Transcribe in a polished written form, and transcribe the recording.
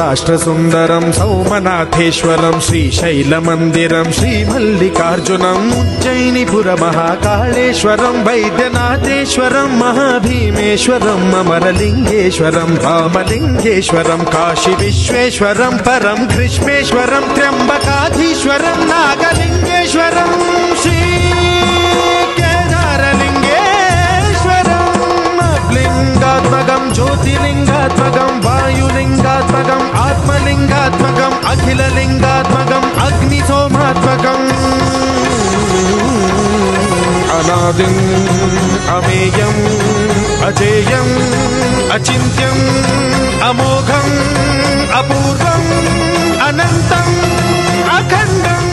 సౌరాష్ట్రసుందరం సౌమనాథేశ్వరం శ్రీశైలమందిరం శ్రీమల్లికార్జునం ఉజ్జయినిపురమహాకాళేశ్వరం వైద్యనాథేశ్వరం మహాభీమేశ్వరం అమరలింగేశ్వరం రామలింగేశ్వరం కాశీ విశ్వేశ్వరం పరం గ్రీష్మేశ్వరం త్ర్యంబకాధీశ్వరం నాగలింగేశ్వరం శ్రీ లింగాత్మకం జ్యోతిలింగాత్మకం వాయులింగాత్మకం ఆత్మలింగాత్మకం అఖిలలింగాత్మకం అగ్నిసోమాత్మకం అనాదిం అమేయం అజేయం అచింత్యం అమోఘం అపూర్వం అనంతం అఖండం